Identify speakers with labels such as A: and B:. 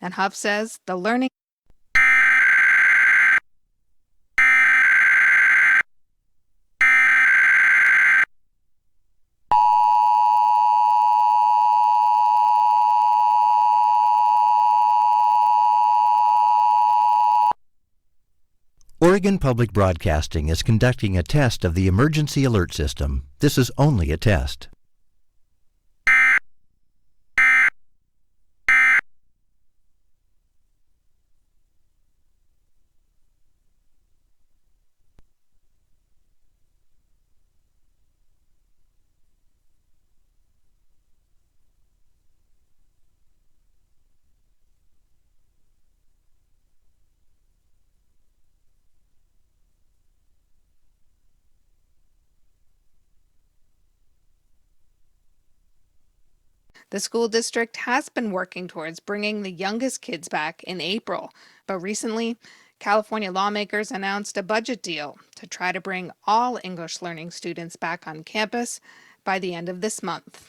A: And Huff says the learning
B: Oregon Public Broadcasting is conducting a test of the emergency alert system. This is only a test.
A: The school district has been working towards bringing the youngest kids back in April, but recently, California lawmakers announced a budget deal to try to bring all English learning students back on campus by the end of this month.